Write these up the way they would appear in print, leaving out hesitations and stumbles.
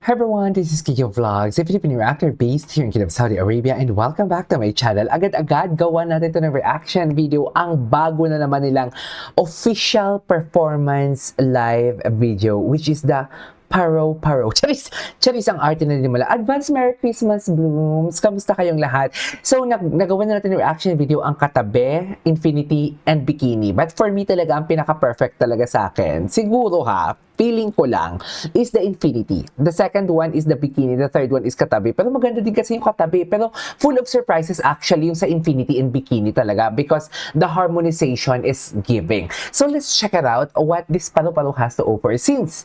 Hi everyone, this is Kiko Vlogs, a Filipino actor based here in Kingdom, Saudi Arabia, and welcome back to my channel. Agad-agad gawa natin ito ng reaction video, ang bago na naman nilang official performance live video, which is the Paro. Charis ang arte na din mula. Advance Merry Christmas Blooms! Kamusta kayong lahat? So, nagawa na natin yung reaction video ang Katabi, Infinity, and Bikini. But for me talaga, ang pinaka-perfect talaga sa akin, siguro feeling ko lang, is the Infinity. The second one is the Bikini. The third one is Katabi. Pero maganda din kasi yung Katabi. Pero full of surprises actually yung sa Infinity and Bikini talaga because the harmonization is giving. So, let's check it out what this Paro has to offer since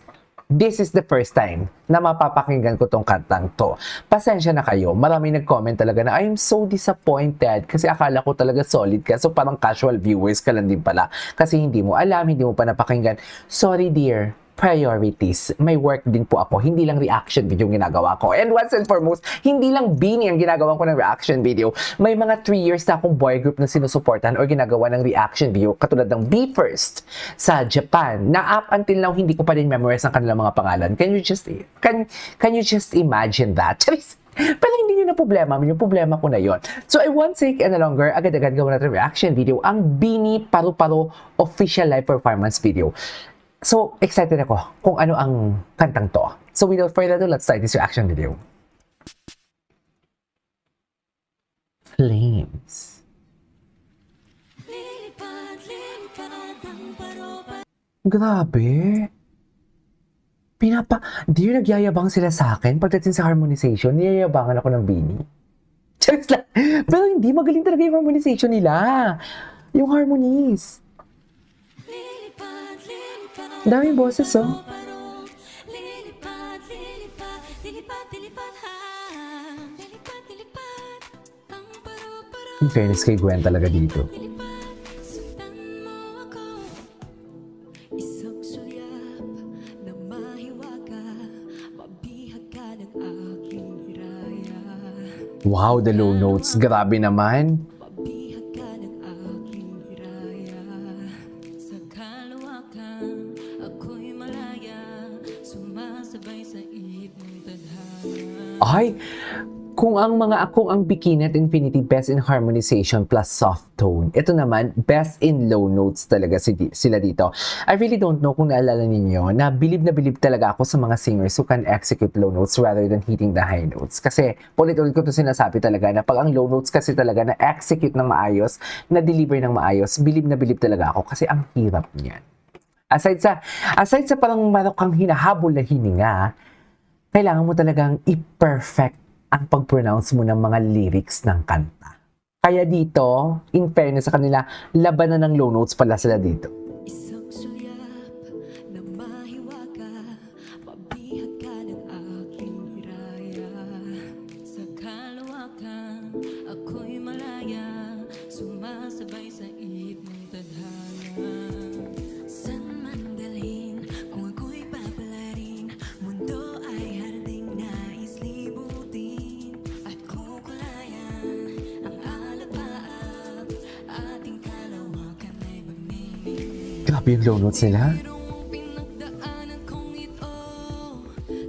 this is the first time na mapapakinggan ko tong kantang to. Pasensya na kayo, maraming nag-comment talaga na I'm so disappointed kasi akala ko talaga solid ka. So parang casual viewers ka lang din pala kasi hindi mo alam, hindi mo pa napakinggan. Sorry dear, priorities. May work din po ako. Hindi lang reaction video yung ginagawa ko. And once and foremost, hindi lang Bini ang ginagawa ko ng reaction video. May mga 3 years na akong boy group na sinusuportahan or ginagawa ng reaction video katulad ng Be First sa Japan na up until now hindi ko pa din memorize ang kanilang mga pangalan. Can you just imagine that? Charis! Pero hindi nyo na problema. Yung problema ko na yon. So I won't take any longer. Agad-agad gawa natin reaction video ang Bini Paro official live performance video. So, excited ako kung ano ang kantang to. So, without further ado, let's start this reaction video. Flames. Grabe. Dear, nagyayabang sila sa akin pagdating sa harmonization. Niyayabangan ako ng Bini. Charis lang. Pero hindi, magaling talaga yung harmonization nila. Yung harmonies. Daming boses, oh. In fairness kay Gwen talaga dito. Wow, the low notes. Grabe naman. Ay, kung ang Bikini at Infinity best in harmonization plus soft tone, ito naman best in low notes talaga sila dito. I really don't know kung naalala ninyo na bilib talaga ako sa mga singers who can execute low notes rather than hitting the high notes. Kasi ulit-ulit ko ito sinasabi talaga na pag ang low notes kasi talaga na execute ng maayos, na deliver ng maayos, bilib talaga ako kasi ang hirap niyan. Aside sa parang marokang hinahabol na hininga, kailangan mo talagang i-perfect ang pag-pronounce mo ng mga lyrics ng kanta. Kaya dito, in fairness sa kanila, labanan ng low notes pala sila dito. Isang sulyap na mahiwaga, mabihag ka ng aking hiraya. Sa kalawakan, ako'y malaya, sumasabay sa ihip ng tadhana. San man dalhin, kung ako'y papalarin, mundo ay harding nais libutin. At kukulayan ang alapaap, ating kalawakan ay magmimig. Grabe yung low notes nila. Pinagdaanan kong ito,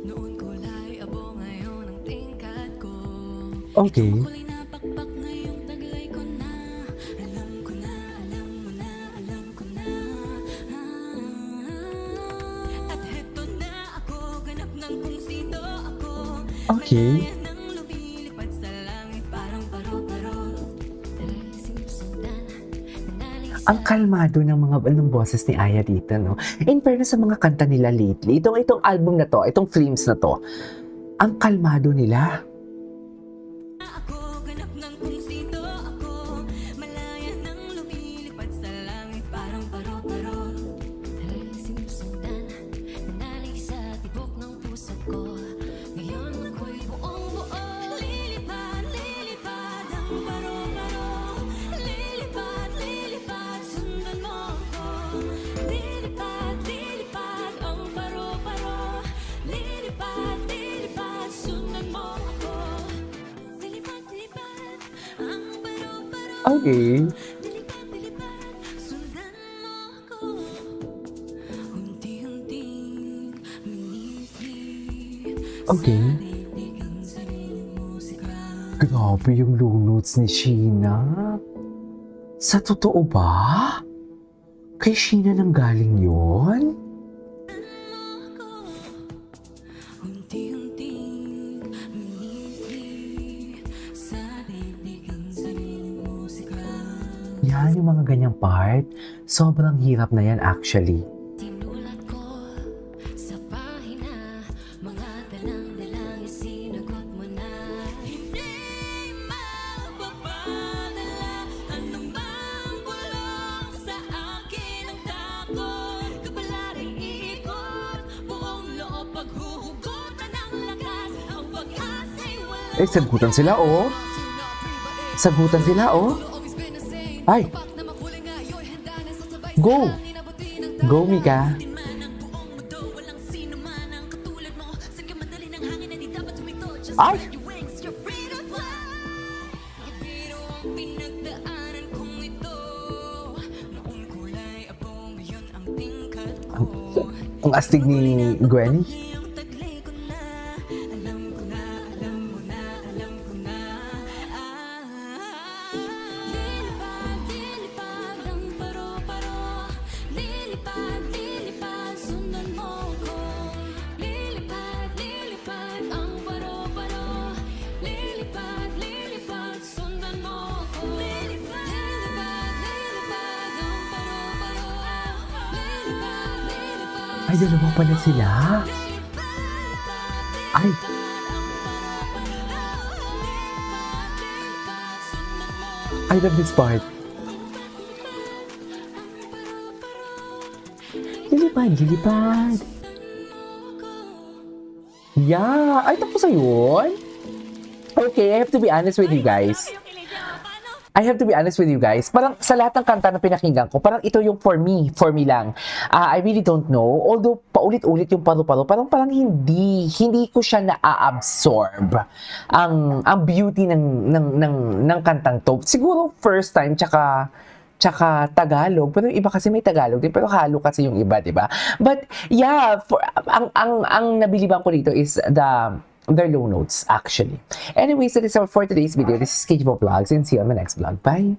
noon kulay abo, ngayon ang tingkad ko. Okay. Kulay na pakpak, ngayong taglay ko na. Alam ko na, alam mo na, alam ko na. At heto na ako, ganap ng kung sino ako. Okay. Malaya nang lumilipad sa langit, parang paro-paro. Taray sinusundan, nanalisa. Ang kalmado ng boses ni Aya dito, no? In fairness sa mga kanta nila lately, itong album na to, itong Flames na to, ang kalmado nila. Ako, ganap ng kung sino ako. Malaya nang lumilipad sa langit, parang paro-paro. Taray sinusundan, nanalisa sa tibok ng puso ko. Ngayon ako'y buong-buo. Lilipad ang paro-paro. Lilipad, sundan mo ako. Lilipad ang paro-paro. Lilipad, sundan mo ako. Lilipad ang paro-paro. Okay. Lilipad, sundan mo ako. Unti-unting miniti Okay. Grabe yung low notes ni Sheena. Sa totoo ba? Kay Sheena nang galing yun? Unti-unting minili sa daigdig ang sariling musika. Yan, yung mga ganyang part. Sobrang hirap na yan actually. Sinulat ko sa pahina, mga dalang-dalang isinagot mo na. Hindi mapapadala anumang bulong sa akin ang takot. Kapalaring iikot, buong loob paghuhugutan ng lakas. Ang pag-asa'y wala. Eh, sagutan sila oh. Sagutan sila oh. Ay! Go! Go, Mika! Ay! Ang astig ni Gwenny. Lilipad ang paro-paro, lilipad sundan mo ko. Lilipad ang paro-paro, lilipad sundan mo ko. Lilipad ang paro-paro, lilipad Ay, dalawa pala sila. Ay! I love this part. Lilipad. Yeah! Ay, tapos na yun? Okay, I have to be honest with you guys. Parang sa lahat ng kanta na pinakinggan ko, parang ito yung for me lang. I really don't know. Although, paulit-ulit yung paru-paro, parang hindi ko siya na-absorb ang beauty ng kantang to. Siguro first time, tsaka Tagalog. Pero yung iba kasi may Tagalog din, pero halo kasi yung iba, di ba? But yeah, ang nabiliban ko dito is their low notes actually. Anyways, that is all for today's video. This is KJ Vlogs and see you on my next vlog. Bye!